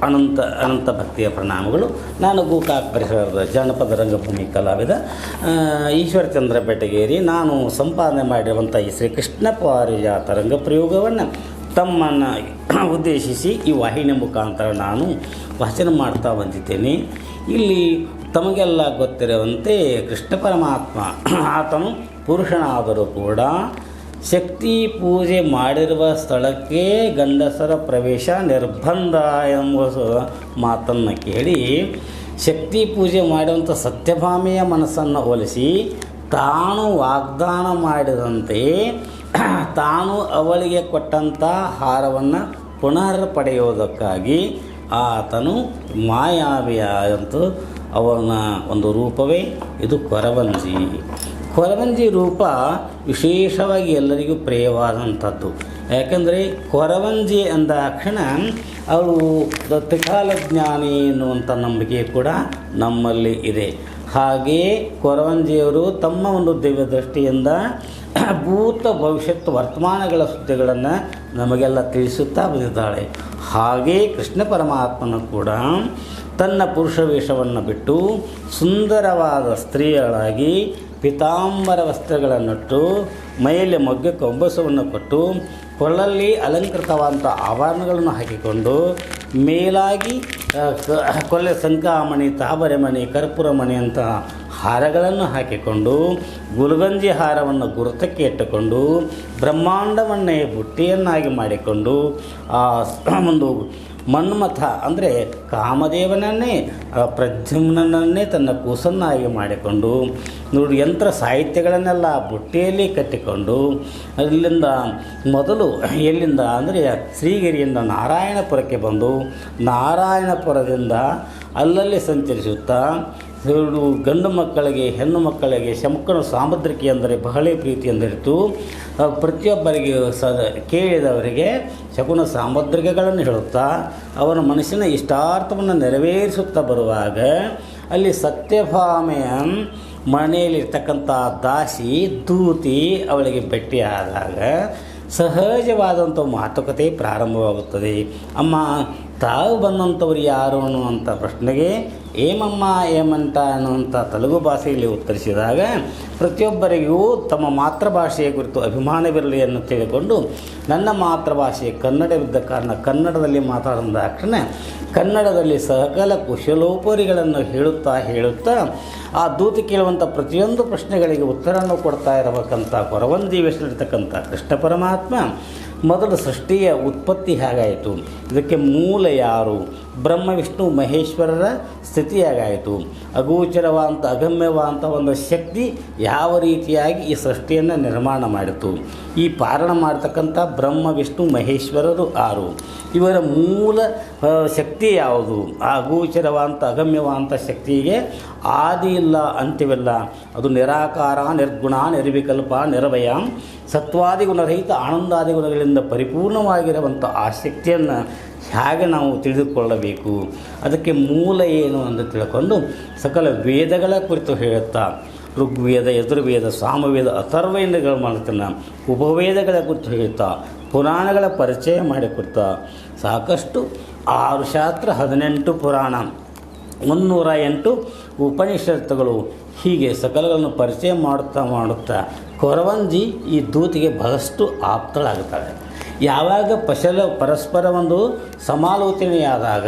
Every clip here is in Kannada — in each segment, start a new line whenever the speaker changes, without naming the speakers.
ಅನಂತ ಅನಂತ ಭಕ್ತಿಯ ಪ್ರಣಾಮಗಳು. ನಾನು ಗೋಕಾಕ್ ಪರಿಸರದ ಜಾನಪದ ರಂಗಭೂಮಿ ಕಲಾವಿದ ಈಶ್ವರಚಂದ್ರ ಬೆಟಗೇರಿ. ನಾನು ಸಂಪಾದನೆ ಮಾಡಿರುವಂಥ ಈ ಶ್ರೀ ಕೃಷ್ಣ ಪಾರಿಜಾತ ರಂಗಪ್ರಯೋಗವನ್ನು ತಮ್ಮನ್ನು ಉದ್ದೇಶಿಸಿ ಈ ವಾಹಿನಿ ಮುಖಾಂತರ ನಾನು ವಾಚನ ಮಾಡ್ತಾ ಬಂದಿದ್ದೇನೆ. ಇಲ್ಲಿ ತಮಗೆಲ್ಲ ಗೊತ್ತಿರುವಂತೆ ಕೃಷ್ಣ ಪರಮಾತ್ಮ ಆತನು ಪುರುಷನಾದರೂ ಕೂಡ ಶಕ್ತಿ ಪೂಜೆ ಮಾಡಿರುವ ಸ್ಥಳಕ್ಕೆ ಗಂಡಸರ ಪ್ರವೇಶ ನಿರ್ಬಂಧ ಎಂಬ ಮಾತನ್ನು ಕೇಳಿ ಶಕ್ತಿ ಪೂಜೆ ಮಾಡುವಂಥ ಸತ್ಯಭಾಮೆಯ ಮನಸ್ಸನ್ನು ಒಲಿಸಿ ತಾನು ವಾಗ್ದಾನ ಮಾಡಿದಂತೆ ತಾನು ಅವಳಿಗೆ ಕೊಟ್ಟಂಥ ಹಾರವನ್ನು ಪುನರ್ ಪಡೆಯುವುದಕ್ಕಾಗಿ ಆತನು ಮಾಯಾವಿಯಾದಂಥ ಅವನ ಒಂದು ರೂಪವೇ ಇದು ಕೊರವಂಜಿ. ಕೊರವಂಜಿ ರೂಪ ವಿಶೇಷವಾಗಿ ಎಲ್ಲರಿಗೂ ಪ್ರಿಯವಾದಂಥದ್ದು. ಯಾಕೆಂದರೆ ಕೊರವಂಜಿ ಅಂದಾಕ್ಷಣ ಅವಳು ತ್ರಿಕಾಲಜ್ಞಾನಿ ಎನ್ನುವಂಥ ನಂಬಿಕೆ ಕೂಡ ನಮ್ಮಲ್ಲಿ ಇದೆ. ಹಾಗೆಯೇ ಕೊರವಂಜಿಯವರು ತಮ್ಮ ಒಂದು ದಿವ್ಯ ದೃಷ್ಟಿಯಿಂದ ಭೂತ ಭವಿಷ್ಯತ್ ವರ್ತಮಾನಗಳ ಸುದ್ದಿಗಳನ್ನು ನಮಗೆಲ್ಲ ತಿಳಿಸುತ್ತಾ ಬಂದಿದ್ದಾಳೆ. ಹಾಗೇ ಕೃಷ್ಣ ಪರಮಾತ್ಮನು ಕೂಡ ತನ್ನ ಪುರುಷ ವೇಷವನ್ನು ಬಿಟ್ಟು ಸುಂದರವಾದ ಸ್ತ್ರೀಯಳಾಗಿ ಪೀತಾಂಬರ ವಸ್ತ್ರಗಳನ್ನಿಟ್ಟು ಮೈಯಲ್ಲಿ ಮೊಗ್ಗೆ ಕೊಂಬಸವನ್ನು ಕೊಟ್ಟು ಕೊಳ್ಳಲ್ಲಿ ಅಲಂಕೃತವಾದಂಥ ಆಭರಣಗಳನ್ನು ಹಾಕಿಕೊಂಡು ಮೇಲಾಗಿ ಕೊಲ್ಲೆ ಸಂಕಾಮಣಿ ತಾವರೆಮಣಿ ಕರ್ಪೂರಮಣಿ ಅಂತ ಹಾರಗಳನ್ನು ಹಾಕಿಕೊಂಡು ಗುಲ್ಗಂಜಿ ಹಾರವನ್ನು ಗುರುತಕ್ಕೆ ಇಟ್ಟುಕೊಂಡು ಬ್ರಹ್ಮಾಂಡವನ್ನೇ ಬುಟ್ಟಿಯನ್ನಾಗಿ ಮಾಡಿಕೊಂಡು ಆ ಒಂದು ಮನ್ಮಥ ಅಂದರೆ ಕಾಮದೇವನನ್ನೇ ಪ್ರದ್ಯುಮ್ನನ್ನೇ ತನ್ನ ಕೂಸನ್ನಾಗಿ ಮಾಡಿಕೊಂಡು ನೋಡಿ ಯಂತ್ರ ಸಾಹಿತ್ಯಗಳನ್ನೆಲ್ಲ ಬುಟ್ಟಿಯಲ್ಲಿ ಕಟ್ಟಿಕೊಂಡು ಅಲ್ಲಿಂದ ಮೊದಲು ಎಲ್ಲಿಂದ ಅಂದರೆ ಶ್ರೀಗಿರಿಯಿಂದ ನಾರಾಯಣಪುರಕ್ಕೆ ಬಂದು ನಾರಾಯಣಪುರದಿಂದ ಅಲ್ಲಲ್ಲಿ ಸಂಚರಿಸುತ್ತಾ ಗಂಡು ಮಕ್ಕಳಿಗೆ ಹೆಣ್ಣು ಮಕ್ಕಳಿಗೆ ಶಂಕನ ಸಾಮುದ್ರಿಕೆ ಅಂದರೆ ಬಹಳ ಪ್ರೀತಿ ಎಂದರಿತು. ಪ್ರತಿಯೊಬ್ಬರಿಗೆ ಕೇಳಿದವರಿಗೆ ಶಕುನ ಸಾಮುದ್ರಿಕೆಗಳನ್ನು ಹೇಳುತ್ತಾ ಅವನ ಮನಸ್ಸಿನ ಇಷ್ಟಾರ್ಥವನ್ನು ನೆರವೇರಿಸುತ್ತಾ ಬರುವಾಗ ಅಲ್ಲಿ ಸತ್ಯಭಾಮೆಯ ಮನೆಯಲ್ಲಿರ್ತಕ್ಕಂಥ ದಾಸಿ ದೂತಿ ಅವಳಿಗೆ ಭೇಟಿಯಾದಾಗ ಸಹಜವಾದಂಥ ಮಾತುಕತೆ ಪ್ರಾರಂಭವಾಗುತ್ತದೆ. ಅಮ್ಮ ತಾವು ಬಂದಂಥವ್ರು ಯಾರು ಅನ್ನುವಂಥ ಪ್ರಶ್ನೆಗೆ ಏಮಮ್ಮ ಏಮಂತ ಅನ್ನುವಂಥ ತೆಲುಗು ಭಾಷೆಯಲ್ಲಿ ಉತ್ತರಿಸಿದಾಗ ಪ್ರತಿಯೊಬ್ಬರಿಗೂ ತಮ್ಮ ಮಾತೃಭಾಷೆಯ ಕುರಿತು ಅಭಿಮಾನವಿರಲಿ ಎಂದು ತಿಳಿದುಕೊಂಡು ನನ್ನ ಮಾತೃಭಾಷೆ ಕನ್ನಡವಿದ್ದ ಕಾರಣ ಕನ್ನಡದಲ್ಲಿ ಮಾತಾಡಿದಾಕ್ಷಣ ಕನ್ನಡದಲ್ಲಿ ಸಕಲ ಕುಶಲೋಪರಿಗಳನ್ನು ಹೇಳುತ್ತಾ ಆ ದೂತಿ ಕೇಳುವಂಥ ಪ್ರತಿಯೊಂದು ಪ್ರಶ್ನೆಗಳಿಗೆ ಉತ್ತರವನ್ನು ಕೊಡ್ತಾ ಇರಬೇಕಂತ ಕೊರವಂಜಿ ವೇಷದಲ್ಲಿರ್ತಕ್ಕಂಥ ಕೃಷ್ಣ ಪರಮಾತ್ಮ ಮೊದಲು ಸೃಷ್ಟಿಯ ಉತ್ಪತ್ತಿ ಹೇಗಾಯಿತು, ಇದಕ್ಕೆ ಮೂಲ ಯಾರು, ಬ್ರಹ್ಮ ವಿಷ್ಣು ಮಹೇಶ್ವರರ ಸ್ಥಿತಿ ಹೇಗಾಯಿತು, ಅಗೋಚರವಾದಂಥ ಅಗಮ್ಯವಾದಂಥ ಒಂದು ಶಕ್ತಿ ಯಾವ ರೀತಿಯಾಗಿ ಈ ಸೃಷ್ಟಿಯನ್ನು ನಿರ್ಮಾಣ ಮಾಡಿತು, ಈ ಪಾಲನ ಮಾಡ್ತಕ್ಕಂಥ ಬ್ರಹ್ಮ ವಿಷ್ಣು ಮಹೇಶ್ವರರು ಯಾರು, ಇವರ ಮೂಲ ಶಕ್ತಿ ಯಾವುದು, ಆ ಅಗೋಚರವಾದಂಥ ಅಗಮ್ಯವಾದಂಥ ಶಕ್ತಿಗೆ ಆದಿ ಇಲ್ಲ ಅಂತ್ಯವಿಲ್ಲ, ಅದು ನಿರಾಕಾರ ನಿರ್ಗುಣ ನಿರ್ವಿಕಲ್ಪ ನಿರವಯ ಸತ್ವಾದಿ ಗುಣರಹಿತ ಆನಂದಾದಿ ಗುಣಗಳಿಂದ ಪರಿಪೂರ್ಣವಾಗಿರುವಂಥ ಆ ಶಕ್ತಿಯನ್ನು ಹೇಗೆ ನಾವು ತಿಳಿದುಕೊಳ್ಳಬೇಕು, ಅದಕ್ಕೆ ಮೂಲ ಏನು ಅಂತ ತಿಳ್ಕೊಂಡು ಸಕಲ ವೇದಗಳ ಕುರಿತು ಹೇಳುತ್ತಾ ಋಗ್ವೇದ ಯಜುರ್ವೇದ ಸಾಮವೇದ ಅಥರ್ವವೇದಗಳ ಮಾಡ್ತಾನೆ ಉಪವೇದಗಳ ಕುರಿತು ಹೇಳುತ್ತಾ ಪುರಾಣಗಳ ಪರಿಚಯ ಮಾಡಿಕೊಡ್ತಾ ಸಾಕಷ್ಟು 6 ಶಾಸ್ತ್ರ 18 ಪುರಾಣ 308 ಉಪನಿಷತ್ತುಗಳು ಹೀಗೆ ಸಕಲಗಳನ್ನು ಪರಿಚಯ ಮಾಡುತ್ತಾ ಕೊರವಂಜಿ ಈ ದೂತಿಗೆ ಬಹಳಷ್ಟು ಆಪ್ತಳಾಗುತ್ತಾಳೆ. ಯಾವಾಗ ಪರಸ್ಪರ ಒಂದು ಸಮಾಲೋಚನೆಯಾದಾಗ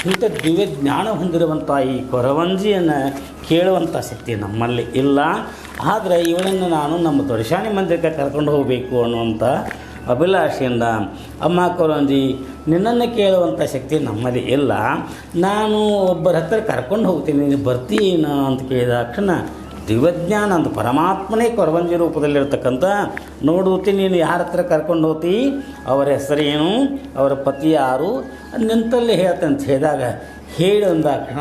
ಇಂಥ ದಿವ್ಯ ಜ್ಞಾನ ಹೊಂದಿರುವಂಥ ಈ ಕೊರವಂಜಿಯನ್ನು ಕೇಳುವಂಥ ಶಕ್ತಿ ನಮ್ಮಲ್ಲಿ ಇಲ್ಲ. ಆದರೆ ಇವಳನ್ನು ನಾನು ನಮ್ಮ ದೊರಸಾನಿ ಮಂದಿರಕ್ಕೆ ಕರ್ಕೊಂಡು ಹೋಗಬೇಕು ಅನ್ನುವಂಥ ಅಭಿಲಾಷೆಯಿಂದ ಅಮ್ಮ ಕೊರವಂಜಿ ನಿನ್ನನ್ನು ಕೇಳುವಂಥ ಶಕ್ತಿ ನಮ್ಮಲ್ಲಿ ಇಲ್ಲ, ನಾನು ಒಬ್ಬರ ಹತ್ರ ಕರ್ಕೊಂಡು ಹೋಗ್ತೀನಿ, ನೀನು ಬರ್ತೀನ ಅಂತ ಕೇಳಿದ ತಕ್ಷಣ ದಿವ್ಯಜ್ಞಾನ ಅಂತ ಪರಮಾತ್ಮನೇ ಕೊರವಂಜಿ ರೂಪದಲ್ಲಿರ್ತಕ್ಕಂಥ ನೋಡುತ್ತಿ ನೀನು ಯಾರ ಹತ್ರ ಕರ್ಕೊಂಡು ಹೋಗ್ತಿ, ಅವರ ಹೆಸರೇನು, ಅವರ ಪತಿ ಯಾರು ನಿಂತಲ್ಲಿ ಹೇಳ್ತಂತ ಹೇಳಿದಾಗ ಹೇಳಿ ಅಂದಾಕ್ಷಣ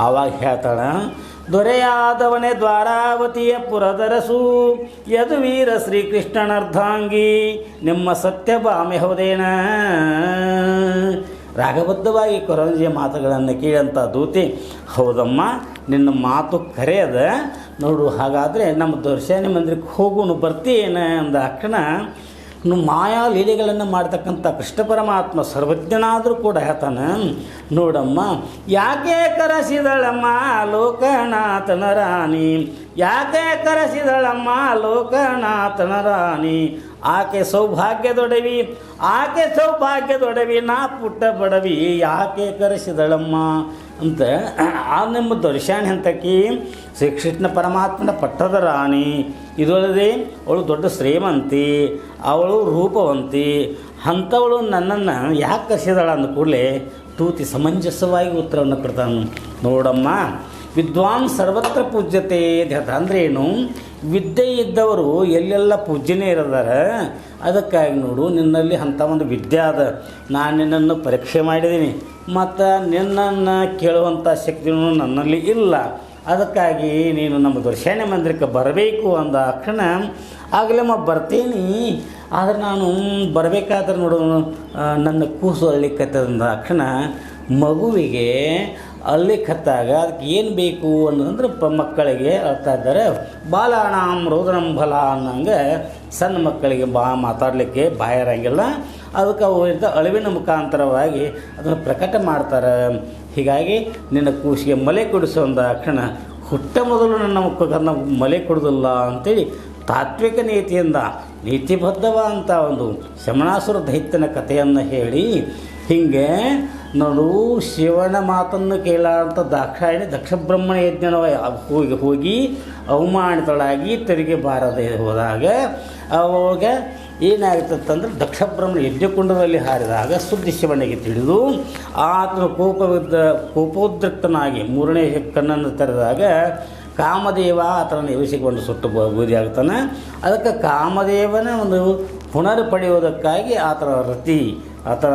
ಆವಾಗ ಹೇಳ್ತಾಳ, ದೊರೆಯಾದವನೇ ದ್ವಾರಾವತಿಯ ಪುರದರಸು ಯದುವೀರ ಶ್ರೀಕೃಷ್ಣನರ್ಧಾಂಗಿ ನಿಮ್ಮ ಸತ್ಯಭಾಮೆ ಹೌದೇನ. ರಾಗಬದ್ಧವಾಗಿ ಕೊರವಂಜಿಯ ಮಾತುಗಳನ್ನು ಕೇಳಂಥ ದೂತಿ ಹೌದಮ್ಮ ನಿನ್ನ ಮಾತು ಕರೆಯದ ನೋಡು, ಹಾಗಾದರೆ ನಮ್ಮ ದೊರಸಾನಿ ಮಂದಿರಕ್ಕೆ ಹೋಗೋನು ಬರ್ತೀಯೇನ ಅಂದ ಅಕ್ಕನ ಮಾಯಾ ಲೀಲೆಗಳನ್ನು ಮಾಡ್ತಕ್ಕಂಥ ಕೃಷ್ಣ ಪರಮಾತ್ಮ ಸರ್ವಜ್ಞನಾದರೂ ಕೂಡ ಹೇಳ್ತಾನೆ, ನೋಡಮ್ಮ ಯಾಕೆ ಕರೆಸಿದಳಮ್ಮ ಲೋಕನಾಥನ ರಾಣಿ, ಯಾಕೆ ಕರೆಸಿದಳಮ್ಮ ಲೋಕನಾಥನ ರಾಣಿ, ಆಕೆ ಸೌಭಾಗ್ಯದೊಡವಿ, ಆಕೆ ಸೌಭಾಗ್ಯದೊಡವಿ, ನಾ ಪುಟ್ಟ ಬಡವಿ, ಯಾಕೆ ಕರೆಸಿದಳಮ್ಮ ಅಂತ. ಆ ನಮ್ಮ ದರ್ಶನ ಹಂತಕಿ ಶ್ರೀಕೃಷ್ಣ ಪರಮಾತ್ಮನ ಪಟ್ಟದ ರಾಣಿ. ಇದಲ್ಲದೆ ಅವಳು ದೊಡ್ಡ ಶ್ರೀಮಂತಿ, ಅವಳು ರೂಪವಂತಿ, ಅಂಥವಳು ನನ್ನನ್ನು ಯಾಕೆ ಕರೆಸಿದಳ ಅಂದ ಕೂಡಲೇ ತೂತಿ ಸಮಂಜಸವಾಗಿ ಉತ್ತರವನ್ನು ಕೊಡ್ತಾನೆ. ನೋಡಮ್ಮ ವಿದ್ವಾನ್ ಸರ್ವತ್ರ ಪೂಜ್ಯತೆ ಅಂತ ಅಂದರೆ ಏನು, ವಿದ್ಯೆ ಇದ್ದವರು ಎಲ್ಲೆಲ್ಲ ಪೂಜ್ಯನೇ ಇರೋದಾರ. ಅದಕ್ಕಾಗಿ ನೋಡು ನಿನ್ನಲ್ಲಿ ಅಂಥ ಒಂದು ವಿದ್ಯೆ ಅದ, ನಾನು ನಿನ್ನನ್ನು ಪರೀಕ್ಷೆ ಮಾಡಿದ್ದೀನಿ, ಮತ್ತು ನಿನ್ನನ್ನು ಕೇಳುವಂಥ ಶಕ್ತಿಯೂ ನನ್ನಲ್ಲಿ ಇಲ್ಲ. ಅದಕ್ಕಾಗಿ ನೀನು ನಮ್ಮ ದರ್ಶನ ಮಂದಿರಕ್ಕೆ ಬರಬೇಕು ಅಂದ ಕ್ಷಣ ಆಗಲೇ ಬರ್ತೀನಿ. ಆದರೆ ನಾನು ಬರಬೇಕಾದ್ರೆ ನೋಡು ನನ್ನ ಕೂಸು ಅಳ್ಳಿಕತ್ತಂದ ಕ್ಷಣ ಮಗುವಿಗೆ ಅಳ್ಳಿಕತ್ತಾಗ ಅದಕ್ಕೆ ಏನು ಬೇಕು ಅನ್ನೋದಂದ್ರೆ ಮಕ್ಕಳಿಗೆ ಅಳ್ತಾ ಇದ್ದಾರೆ. ಬಾಲಾಣಾಂ ರೋದನಂ ಫಲ ಅನ್ನಂಗೆ ಸಣ್ಣ ಮಕ್ಕಳಿಗೆ ಮಾತಾಡಲಿಕ್ಕೆ ಬಾಯಿರಂಗಿಲ್ಲ. ಅದಕ್ಕೆ ಅವರಿಂದ ಅಳಿವಿನ ಮುಖಾಂತರವಾಗಿ ಅದನ್ನು ಪ್ರಕಟ ಮಾಡ್ತಾರೆ. ಹೀಗಾಗಿ ನಿನ್ನ ಕೂಸಿಗೆ ಮಲೆ ಕೊಡಿಸೋ ಅಂದ ಕ್ಷಣ ಹುಟ್ಟ ಮೊದಲು ನನ್ನ ಮಕ್ಕಳನ್ನ ಮಲೆ ಕೊಡೋದಿಲ್ಲ ಅಂಥೇಳಿ ತಾತ್ವಿಕ ನೀತಿಯಿಂದ ನೀತಿಬದ್ಧವಾದಂಥ ಒಂದು ಶಮಣಾಸುರ ದೈತ್ಯನ ಕಥೆಯನ್ನು ಹೇಳಿ, ಹೀಗೆ ನೋಡು ಶಿವನ ಮಾತನ್ನು ಕೇಳಾರಂಥ ದಾಕ್ಷಾಯಣಿ ದಕ್ಷ ಬ್ರಹ್ಮಣ ಯಜ್ಞನ ಹೋಗಿ ಅವಮಾನಿತಳಾಗಿ ತೆರಿಗೆ ಬಾರದೆ ಹೋದಾಗ ಅವಾಗ ಏನಾಗ್ತದಂದ್ರೆ ದಕ್ಷ ಬ್ರಹ್ಮಣ ಯಜ್ಞಕುಂಡದಲ್ಲಿ ಹಾರಿದಾಗ ಸುದ್ದಿ ಶಿವನಿಗೆ ತಿಳಿದು ಆತನು ಕೋಪೋದ್ರಿಕ್ತನಾಗಿ ಮೂರನೇ ಕಣ್ಣನ್ನು ತೆರೆದಾಗ ಕಾಮದೇವ ಆತನನ್ನು ಎವಿಸಿಕೊಂಡು ಸುಟ್ಟು ಬೂದಿ ಆಗ್ತಾನೆ. ಅದಕ್ಕೆ ಕಾಮದೇವನ ಒಂದು ಪುನರ್ ಪಡೆಯುವುದಕ್ಕಾಗಿ ಆತನ ರತಿ ಆತನ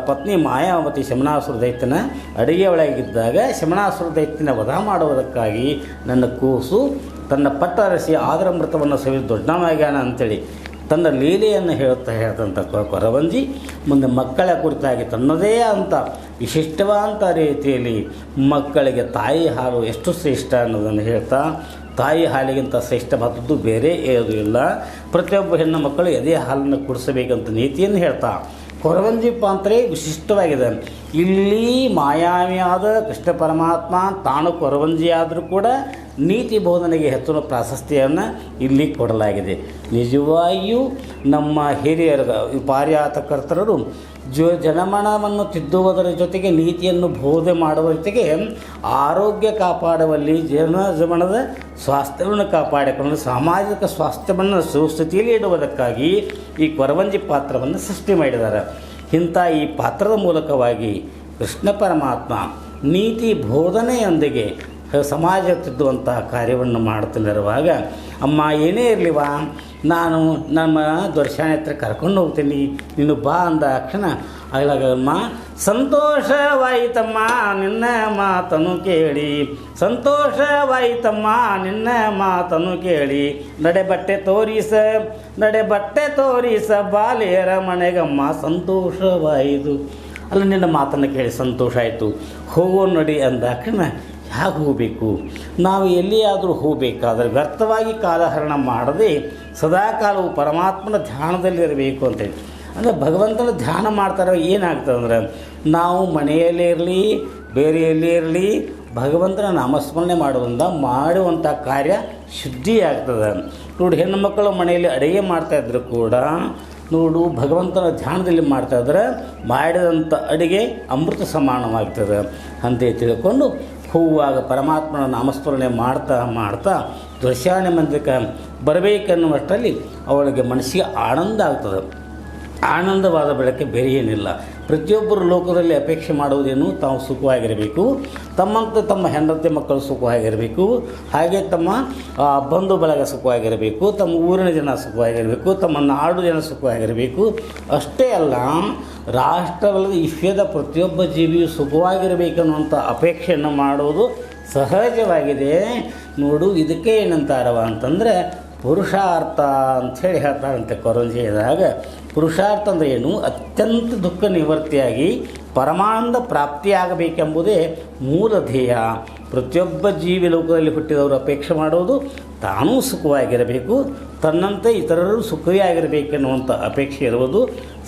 ಪತ್ನಿ ಮಾಯಾವತಿ ಶಮಣಾಸುರ ದೈತ್ಯನ ಅಡುಗೆ ಒಳಗಿದ್ದಾಗ ಶಮಣಾಸುರ ದೈತ್ಯನ ವಧ ಮಾಡುವುದಕ್ಕಾಗಿ ನನ್ನ ಕೂಸು ತನ್ನ ಪಟ್ಟರಸಿ ಆದರಮೃತವನ್ನು ಸವಿದು ದೊಡ್ಡನಾಗ್ಯಾನ ಅಂಥೇಳಿ ತನ್ನ ಲೀಲೆಯನ್ನು ಹೇಳ್ತಂಥ ಕೊರವಂಜಿ ಮುಂದೆ ಮಕ್ಕಳ ಕುರಿತಾಗಿ ತನ್ನದೇ ಅಂತ ವಿಶಿಷ್ಟವಾದಂಥ ರೀತಿಯಲ್ಲಿ ಮಕ್ಕಳಿಗೆ ತಾಯಿ ಹಾಲು ಎಷ್ಟು ಶ್ರೇಷ್ಠ ಅನ್ನೋದನ್ನು ಹೇಳ್ತಾ, ತಾಯಿ ಹಾಲಿಗಿಂತ ಶ್ರೇಷ್ಠವಾದದ್ದು ಬೇರೆ ಏನೂ ಇಲ್ಲ, ಪ್ರತಿಯೊಬ್ಬ ಹೆಣ್ಣು ಮಕ್ಕಳು ಎದೆ ಹಾಲನ್ನು ಕುಡಿಸಬೇಕಂತ ನೀತಿಯನ್ನು ಹೇಳ್ತಾ ಕೊರವಂಜಿ ಪಾತ್ರೆ ವಿಶಿಷ್ಟವಾಗಿದೆ. ಇಲ್ಲಿ ಮಾಯಾವಿಯಾದ ಕೃಷ್ಣ ಪರಮಾತ್ಮ ತಾನು ಕೊರವಂಜಿಯಾದರೂ ಕೂಡ ನೀತಿ ಬೋಧನೆಗೆ ಹೆಚ್ಚಿನ ಪ್ರಾಶಸ್ತ್ಯವನ್ನು ಇಲ್ಲಿ ಕೊಡಲಾಗಿದೆ. ನಿಜವಾಗಿಯೂ ನಮ್ಮ ಹಿರಿಯರ ಪಾರಿಯಾತಕರ್ತರರು ಜನಮನವನ್ನು ತಿದ್ದುವುದರ ಜೊತೆಗೆ ನೀತಿಯನ್ನು ಬೋಧನೆ ಮಾಡುವ ಜೊತೆಗೆ ಆರೋಗ್ಯ ಕಾಪಾಡುವಲ್ಲಿ ಜನಜೀವನದ ಸ್ವಾಸ್ಥ್ಯವನ್ನು ಕಾಪಾಡಿಕೊಂಡು ಸಾಮಾಜಿಕ ಸ್ವಾಸ್ಥ್ಯವನ್ನು ಸುಸ್ಥಿತಿಯಲ್ಲಿ ಇಡುವುದಕ್ಕಾಗಿ ಈ ಕೊರವಂಜಿ ಪಾತ್ರವನ್ನು ಸೃಷ್ಟಿ ಮಾಡಿದ್ದಾರೆ. ಇಂಥ ಈ ಪಾತ್ರದ ಮೂಲಕವಾಗಿ ಕೃಷ್ಣ ಪರಮಾತ್ಮ ನೀತಿ ಬೋಧನೆಯೊಂದಿಗೆ ಸಮಾಜ ತಿದ್ದುವಂತಹ ಕಾರ್ಯವನ್ನು ಮಾಡುತ್ತಿರುವಾಗ, ಅಮ್ಮ ಏನೇ ಇರಲಿವಾ ನಾನು ನಮ್ಮ ದರ್ಶನ ಹತ್ರ ಕರ್ಕೊಂಡು ಹೋಗ್ತೀನಿ, ನೀನು ಬಾ ಅಂದ ಕ್ಷಣ ಆಗಲಾಗಮ್ಮ ಸಂತೋಷವಾಯಿತಮ್ಮ ನಿನ್ನ ಮಾತನ್ನು ಕೇಳಿ, ಸಂತೋಷವಾಯಿತಮ್ಮ ನಿನ್ನ ಮಾತನ್ನು ಕೇಳಿ, ನಡೆ ಬಟ್ಟೆ ತೋರಿಸ ಬಾಲೆಯರ ಮನೆಗಮ್ಮ ಸಂತೋಷವಾಯಿತು. ಅಲ್ಲ ನಿನ್ನ ಮಾತನ್ನು ಕೇಳಿ ಸಂತೋಷ ಆಯಿತು, ಹೋಗೋ ನಡಿ ಅಂದ ಕ್ಷಣ ಹೇಗೆ ಹೋಗಬೇಕು, ನಾವು ಎಲ್ಲಿಯಾದರೂ ಹೋಗಬೇಕಾದ್ರೆ ವ್ಯರ್ಥವಾಗಿ ಕಾಲಹರಣ ಮಾಡದೆ ಸದಾಕಾಲವು ಪರಮಾತ್ಮನ ಧ್ಯಾನದಲ್ಲಿರಬೇಕು ಅಂತೇಳಿ. ಅಂದರೆ ಭಗವಂತನ ಧ್ಯಾನ ಮಾಡ್ತಾರೆ ಏನಾಗ್ತದೆ ಅಂದರೆ ನಾವು ಮನೆಯಲ್ಲೇ ಇರಲಿ ಬೇರೆ ಎಲ್ಲೇ ಇರಲಿ ಭಗವಂತನ ನಾಮಸ್ಮರಣೆ ಮಾಡುವಂಥ ಕಾರ್ಯ ಶುದ್ಧಿಯಾಗ್ತದೆ. ನೋಡಿ ಹೆಣ್ಣು ಮಕ್ಕಳು ಮನೆಯಲ್ಲಿ ಅಡುಗೆ ಮಾಡ್ತಾಯಿದ್ರು ಕೂಡ ನೋಡು ಭಗವಂತನ ಧ್ಯಾನದಲ್ಲಿ ಮಾಡ್ತಾಯಿದ್ರೆ ಮಾಡಿದಂಥ ಅಡುಗೆ ಅಮೃತ ಸಮಾನವಾಗ್ತದೆ ಅಂತ ತಿಳ್ಕೊಂಡು ಹೋಗುವಾಗ ಪರಮಾತ್ಮನ ನಾಮಸ್ಮರಣೆ ಮಾಡ್ತಾ ದರ್ಶನ ಮಂದಿರಕ್ಕೆ ಬರಬೇಕನ್ನುವಷ್ಟರಲ್ಲಿ ಅವಳಿಗೆ ಮನಸ್ಸಿಗೆ ಆನಂದ ಆಗ್ತದೆ. ಆನಂದವಾದ ಬೆಳಕೆ ಬೇರೆ ಏನಿಲ್ಲ. ಪ್ರತಿಯೊಬ್ಬರು ಲೋಕದಲ್ಲಿ ಅಪೇಕ್ಷೆ ಮಾಡುವುದೇನು ತಾವು ಸುಖವಾಗಿರಬೇಕು, ತಮ್ಮ ಹೆಂಡತಿ ಮಕ್ಕಳು ಸುಖವಾಗಿರಬೇಕು, ಹಾಗೆ ತಮ್ಮ ಬಂಧು ಬಳಗ ಸುಖವಾಗಿರಬೇಕು, ತಮ್ಮ ಊರಿನ ಜನ ಸುಖವಾಗಿರಬೇಕು, ತಮ್ಮ ನಾಡು ಜನ ಸುಖವಾಗಿರಬೇಕು. ಅಷ್ಟೇ ಅಲ್ಲ, ರಾಷ್ಟ್ರವಲ್ಲದ ವಿಶ್ವದ ಪ್ರತಿಯೊಬ್ಬ ಜೀವಿಯು ಸುಖವಾಗಿರಬೇಕನ್ನುವಂಥ ಅಪೇಕ್ಷೆಯನ್ನು ಮಾಡುವುದು ಸಹಜವಾಗಿದೆ. ನೋಡು ಇದಕ್ಕೆ ಏನಂತಾರವ ಅಂತಂದರೆ ಪುರುಷಾರ್ಥ ಅಂಥೇಳಿ ಹೇಳ್ತಾರಂತೆ ಕೊರಂಜಿದಾಗ. ಪುರುಷಾರ್ಥ ಅಂದರೆ ಏನು, ಅತ್ಯಂತ ದುಃಖ ನಿವೃತ್ತಿಯಾಗಿ ಪರಮಾನಂದ ಪ್ರಾಪ್ತಿಯಾಗಬೇಕೆಂಬುದೇ ಮೂಲ ಧ್ಯೇಯ. ಪ್ರತಿಯೊಬ್ಬ ಜೀವಿ ಲೋಕದಲ್ಲಿ ಹುಟ್ಟಿದವರು ಅಪೇಕ್ಷೆ ಮಾಡೋದು ತಾನೂ ಸುಖವಾಗಿರಬೇಕು, ತನ್ನಂತೆ ಇತರರು ಸುಖವೇ ಆಗಿರಬೇಕೆನ್ನುವಂಥ ಅಪೇಕ್ಷೆ ಇರುವುದು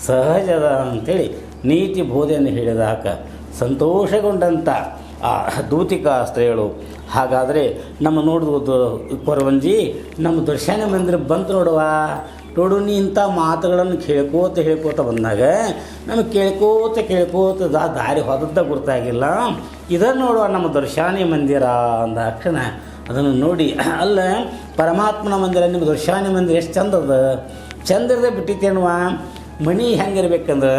ಸಹಜದ ಅಂಥೇಳಿ ನೀತಿ ಬೋಧೆಯನ್ನು ಹೇಳಿದಾಗ ಸಂತೋಷಗೊಂಡಂಥ ಆ ದೂತಿಕ ಸ್ತ್ರೀಗಳು. ಹಾಗಾದರೆ ನಮ್ಮ ನೋಡುವುದು ಕೊರವಂಜಿ ನಮ್ಮ ದರ್ಶನ ಮಂದಿರ ಬಂತು ನೋಡು ನೀ ಇಂಥ ಮಾತುಗಳನ್ನು ಹೇಳ್ಕೋತ ಬಂದಾಗ ನಮಗೆ ಕೇಳ್ಕೋತ ದಾರಿ ಹೊದದ್ದ ಗುರ್ತಾಗಿಲ್ಲ. ಇದನ್ನು ನೋಡುವ ನಮ್ಮ ದರ್ಶಾನಿ ಮಂದಿರ ಅಂದಾಕ್ಷಣ ಅದನ್ನು ನೋಡಿ, ಅಲ್ಲ ಪರಮಾತ್ಮನ ಮಂದಿರ ನಿಮ್ಮ ದರ್ಶಾನಿ ಮಂದಿರ ಎಷ್ಟು ಚಂದದ ಬಿಟ್ಟಿತ್ತೇನುವ. ಮಣಿ ಹೆಂಗಿರ್ಬೇಕಂದ್ರೆ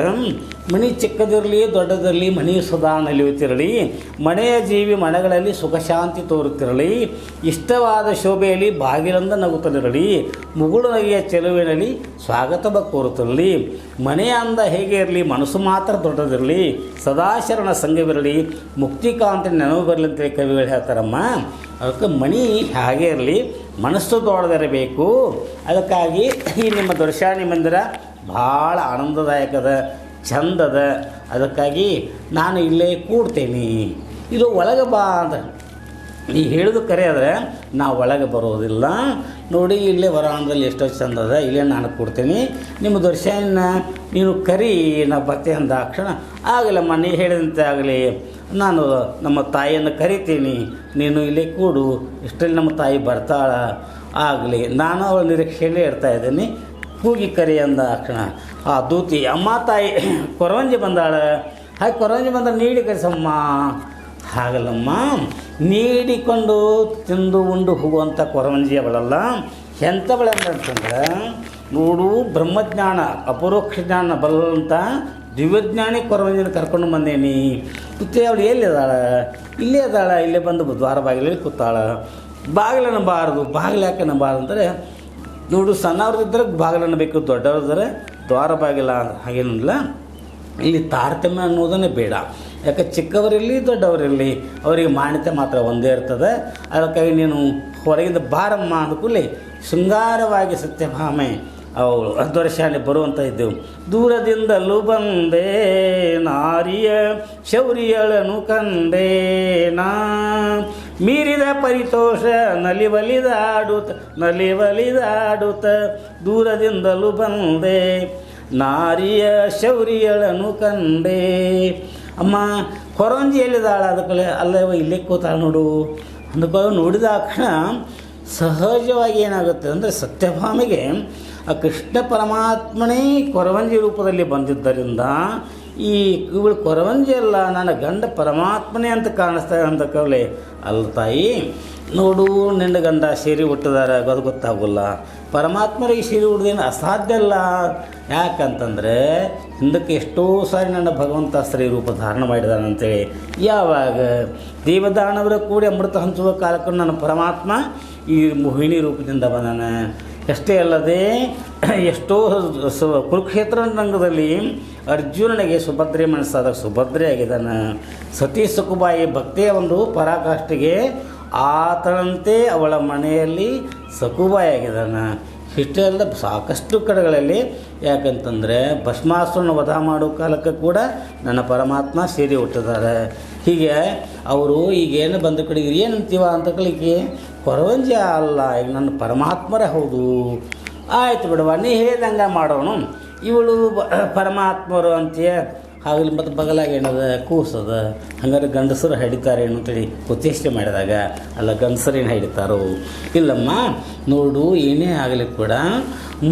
ಮಣಿ ಚಿಕ್ಕದಿರಲಿ ದೊಡ್ಡದಿರಲಿ ಮಣಿ ಸದಾ ನಲಿಯುತ್ತಿರಲಿ, ಮನೆಯ ಜೀವಿ ಮನೆಗಳಲ್ಲಿ ಸುಖ ಶಾಂತಿ ತೋರುತ್ತಿರಲಿ, ಇಷ್ಟವಾದ ಶೋಭೆಯಲ್ಲಿ ಬಾಗಿಲಂದ ನಗುತ್ತಲಿರಲಿ, ಮುಗುಳು ನಗೆಯ ಚೆಲುವಿನಲ್ಲಿ ಸ್ವಾಗತ ಕೋರುತ್ತಿರಲಿ, ಮನೆಯ ಅಂದ ಹೇಗೆ ಇರಲಿ ಮನಸ್ಸು ಮಾತ್ರ ದೊಡ್ಡದಿರಲಿ, ಸದಾಶರಣ ಸಂಘವಿರಲಿ, ಮುಕ್ತಿಕಾಂತಿ ನೆನಪು ಬರಲಿ ಅಂತೇಳಿ ಕವಿಗಳು ಹೇಳ್ತಾರಮ್ಮ. ಅದಕ್ಕೆ ಮಣಿ ಹಾಗೆ ಇರಲಿ, ಮನಸ್ಸು ದೊಡ್ಡದಿರಬೇಕು. ಅದಕ್ಕಾಗಿ ಈ ನಿಮ್ಮ ದರ್ಶಾನಿ ಮಂದಿರ ಭಾಳ ಆನಂದದಾಯಕದ, ಚಂದದ. ಅದಕ್ಕಾಗಿ ನಾನು ಇಲ್ಲೇ ಕೂಡ್ತೇನೆ, ಇದು ಒಳಗೆ ಬಾ ಅಂತ ನೀ ಹೇಳೋದು ಕರೆ ಆದರೆ ನಾವು ಒಳಗೆ ಬರೋದಿಲ್ಲ. ನೋಡಿ ಇಲ್ಲೇ ವರಾಂಗದಲ್ಲಿ ಎಷ್ಟೋ ಚಂದದ, ಇಲ್ಲೇ ನಾನು ಕೊಡ್ತೀನಿ, ನಿಮ್ಮ ದರ್ಶನ ನೀನು ಕರಿ ನಾ ಬರ್ತೆ ಅಂದಾಕ್ಷಣ ಆಗಲಮ್ಮ ನೀ ಹೇಳಿದಂತೆ ಆಗಲಿ, ನಾನು ನಮ್ಮ ತಾಯಿಯನ್ನು ಕರಿತೀನಿ, ನೀನು ಇಲ್ಲೇ ಕೂಡು, ಇಷ್ಟರಲ್ಲಿ ನಮ್ಮ ತಾಯಿ ಬರ್ತಾಳ ಆಗಲಿ, ನಾನು ಅವಳ ನಿರೀಕ್ಷೆಯಲ್ಲೇ ಇರ್ತಾಯಿದ್ದೀನಿ, ಕೂಗಿ ಕರಿ ಅಂದಾಕ್ಷಣ ಆ ದೂತಿ ಅಮ್ಮ ತಾಯಿ ಕೊರವಂಜಿ ಬಂದಾಳ, ಹಾಗೆ ಕೊರವಂಜಿ ಬಂದ ನೀಡಿ ಕರಿಸಮ್ಮ. ಹಾಗಲ್ಲಮ್ಮ, ನೀಡಿಕೊಂಡು ತಿಂದು ಉಂಡು ಹೋಗುವಂಥ ಕೊರವಂಜಿ ಅವಳಲ್ಲ, ಎಂಥವಳೆ ಅಂತಂದ್ರೆ ನೋಡು ಬ್ರಹ್ಮಜ್ಞಾನ ಅಪರೋಕ್ಷ ಜ್ಞಾನ ಬಲ್ಲಂಥ ದಿವ್ಯಜ್ಞಾನಿ ಕೊರವಂಜಿನ ಕರ್ಕೊಂಡು ಬಂದೇನಿ. ಮತ್ತೆ ಅವಳು ಎಲ್ಲಿದ್ದಾಳ? ಇಲ್ಲೇ ಅದಾಳ, ಇಲ್ಲೇ ಬಂದು ದ್ವಾರ ಬಾಗಿಲಲ್ಲಿ ಕೂತಾಳ. ಬಾಗಿಲನ್ನು ಬಾರದು, ಬಾಗಿಲು ಯಾಕೆ ಅನ್ನಬಾರ್ದು ಅಂದರೆ ನೋಡು ಸಣ್ಣವ್ರದಿದ್ದರೆ ಬಾಗಿಲನ್ನು ಬೇಕು, ದೊಡ್ಡವ್ರಿದ್ದರೆ ದ್ವಾರ ಬಾಗಿಲ ಹಾಗೇನಿಲ್ಲ. ಇಲ್ಲಿ ತಾರತಮ್ಯ ಅನ್ನೋದನ್ನೇ ಬೇಡ. ಯಾಕೆ ಚಿಕ್ಕವರಿರಲಿ ದೊಡ್ಡವರಿರಲಿ ಅವರಿಗೆ ಮಾನ್ಯತೆ ಮಾತ್ರ ಒಂದೇ ಇರ್ತದೆ. ಅದಕ್ಕಾಗಿ ನೀನು ಹೊರಗಿಂದ ಬಾರಮ್ಮ ಅಂದ್ಕೂಲೆ ಶೃಂಗಾರವಾಗಿ ಸತ್ಯಭಾಮೆ ಅವಳು ದರ್ಶಾನೆ ಬರುವಂಥ ಇದ್ದೆವು. ದೂರದಿಂದಲೂ ಬಂದೆ ನಾರಿಯ ಶೌರ್ಯಳನು ಕಂಡೇನಾ, ಮೀರಿದ ಪರಿತೋಷ ನಲಿವಲಿದಾಡುತ್ತ ದೂರದಿಂದಲೂ ಬಂದೆ ನಾರಿಯ ಶೌರ್ಯಳನು ಕಂಡೆ. ಅಮ್ಮ ಕೊರವಂಜಿ ಎಲ್ಲಿದ್ದಾಳ? ಅದಕ್ಕೆ ಅಲ್ಲವ ಇಲ್ಲೇ ಕೂತಾಳ ನೋಡು ಅಂದ್ಕೊ. ನೋಡಿದಾಕ್ಷಣ ಸಹಜವಾಗಿ ಏನಾಗುತ್ತೆ ಅಂದರೆ ಸತ್ಯಭಾಮಿಗೆ ಆ ಕೃಷ್ಣ ಪರಮಾತ್ಮನೇ ಕೊರವಂಜಿ ರೂಪದಲ್ಲಿ ಬಂದಿದ್ದರಿಂದ ಈ ಇವಳು ಕೊರವಂಜಿ ಅಲ್ಲ, ನನ್ನ ಗಂಡ ಪರಮಾತ್ಮನೇ ಅಂತ ಕಾಣಿಸ್ತಾ ಅಂತ ಕವಲೆ. ಅಲ್ಲ ತಾಯಿ, ನೋಡು ನಿನ್ನ ಗಂಡ ಸೀರೆ ಹುಟ್ಟಿದಾರೆ ಅದು ಗೊತ್ತಾಗೋಲ್ಲ, ಪರಮಾತ್ಮರಿಗೆ ಸೀರೆ ಹುಡ್ದೇನು ಅಸಾಧ್ಯ ಅಲ್ಲ. ಯಾಕಂತಂದರೆ ಹಿಂದಕ್ಕೆ ಎಷ್ಟೋ ಸಾರಿ ನನ್ನ ಭಗವಂತ ಸ್ತ್ರೀ ರೂಪ ಧಾರಣ ಮಾಡಿದಾನೆ ಅಂತೇಳಿ. ಯಾವಾಗ ದೇವದಾನವರ ಕೂಡಿ ಅಮೃತ ಹಂಚುವ ಕಾಲಕ್ಕೂ ನನ್ನ ಪರಮಾತ್ಮ ಈ ಮೋಹಿನಿ ರೂಪದಿಂದ ಬಂದಾನೆ. ಅಷ್ಟೇ ಅಲ್ಲದೆ ಎಷ್ಟೋ ಕುರುಕ್ಷೇತ್ರ ರಂಗದಲ್ಲಿ ಅರ್ಜುನನಿಗೆ ಸುಭದ್ರೆ ಮನಸ್ಸಾದಾಗ ಸುಭದ್ರೆ ಆಗಿದ್ದಾನೆ. ಸತಿ ಸುಖಬಾಯಿ ಭಕ್ತಿಯ ಒಂದು ಪರಾಕಾಷ್ಠೆಗೆ ಆತನಂತೆ ಅವಳ ಮನೆಯಲ್ಲಿ ಸಕುಬಾಯಿ ಆಗಿದ್ದಾನೆ. ಇಷ್ಟೇ ಅಲ್ಲದೆ ಸಾಕಷ್ಟು ಕಡೆಗಳಲ್ಲಿ ಯಾಕಂತಂದರೆ ಭಸ್ಮಾಸುರನ ವಧ ಮಾಡೋ ಕಾಲಕ್ಕೆ ಕೂಡ ನನ್ನ ಪರಮಾತ್ಮ ಸೇರಿ ಹುಟ್ಟಿದ್ದಾರೆ. ಹೀಗೆ ಅವರು ಈಗೇನು ಬಂದ ಕಡೆಗೆ ಏನಂತೀವ ಅಂತ ಕಲಿಕೆ ಕೊರವಂಜಿ ಅಲ್ಲ, ಈಗ ನನ್ನ ಪರಮಾತ್ಮರೇ ಹೌದು. ಆಯ್ತು ಬಿಡುವ, ನೀ ಹೇಳ್ದಂಗೆ ಮಾಡೋಣ. ಇವಳು ಪರಮಾತ್ಮರು ಅಂತೀಯ ಆಗಲಿ. ಮತ್ತು ಬಗಲಾಗ ಏನದ ಕೂಸದ, ಹಂಗಾರೆ ಗಂಡಸರು ಹಿಡಿತಾರೆ ಏನು ಅಂತೇಳಿ ಉತ್ತೇಜನೆ ಮಾಡಿದಾಗ ಅಲ್ಲ ಗಂಡಸರೇನು ಹಿಡಿತಾರೋ ಇಲ್ಲಮ್ಮ. ನೋಡು ಏನೇ ಆಗಲಿ ಕೂಡ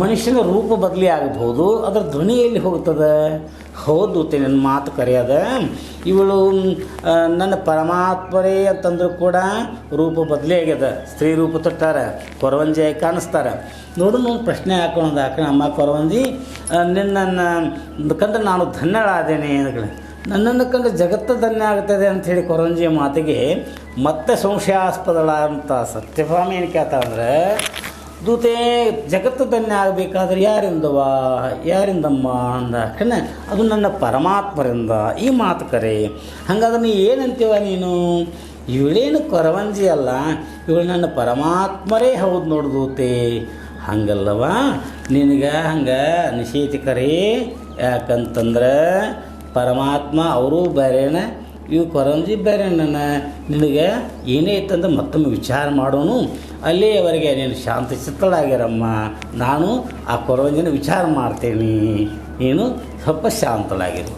ಮನುಷ್ಯನ ರೂಪ ಬದಲಿ ಆಗಬಹುದು, ಅದರ ಧ್ವನಿಯಲ್ಲಿ ಹೋಗ್ತದೆ. ಹೌದು ನನ್ನ ಮಾತು ಕರೆಯದ. ಇವಳು ನನ್ನ ಪರಮಾತ್ಮರೇ ಅಂತಂದ್ರೂ ಕೂಡ ರೂಪ ಬದಲೇ ಆಗ್ಯದ. ಸ್ತ್ರೀ ರೂಪ ತೊಟ್ಟಾರ, ಕೊರವಂಜಿಯಾಗಿ ಕಾಣಿಸ್ತಾರೆ. ನೋಡು ನಾನು ಪ್ರಶ್ನೆ ಹಾಕೋಣ ಅಮ್ಮ ಕೊರವಂಜಿ, ನಿನ್ನನ್ನು ಕಂಡ್ರೆ ನಾನು ಧನ್ಯಳಾದೇನೆ ಅಂದ್ಕೊಳ್ಳಿ. ನನ್ನನ್ನು ಕಂಡು ಜಗತ್ತು ಧನ್ಯ ಆಗ್ತದೆ ಅಂಥೇಳಿ ಕೊರವಂಜಿಯ ಮಾತಿಗೆ ಮತ್ತೆ ಸಂಶಯಾಸ್ಪದಳಾದಂಥ ಸತ್ಯಭಾಮಿ ಏನು ಕೇಳ್ತಾಳಂದ್ರೆ, ದೂತೆ ಜಗತ್ತು ಧನ್ಯ ಆಗಬೇಕಾದ್ರೆ ಯಾರಿಂದಮ್ಮ ಅಂದ ಅದು ನನ್ನ ಪರಮಾತ್ಮರಿಂದ. ಈ ಮಾತು ಕರೆ. ಹಾಗಾದ್ರೆ ನೀ ಏನಂತೀವ ನೀನು? ಇವಳೇನು ಕೊರವಂಜಿ ಅಲ್ಲ, ಇವಳು ನನ್ನ ಪರಮಾತ್ಮರೇ ಹೌದು ನೋಡು ದೂತೆ. ಹಂಗಲ್ಲವ ನಿನಗೆ ಹಂಗೆ ನಿಷೇಧಿಕರೇ. ಯಾಕಂತಂದ್ರೆ ಪರಮಾತ್ಮ ಅವರೂ ಬೇರೆನ ಇವು ಕೊರಂಜಿ ಬೇರೆ ನಿನಗೆ ಏನೇ ಇತ್ತಂದ್ರೆ ಮತ್ತೊಮ್ಮೆ ವಿಚಾರ ಮಾಡೋನು. ಅಲ್ಲಿಯವರೆಗೆ ನೀನು ಶಾಂತ ಚಿತ್ತಳಾಗಿರಮ್ಮ, ನಾನು ಆ ಕೊರಂಜಿನ ವಿಚಾರ ಮಾಡ್ತೇನೆ, ನೀನು ಸ್ವಲ್ಪ ಶಾಂತಳಾಗಿರು.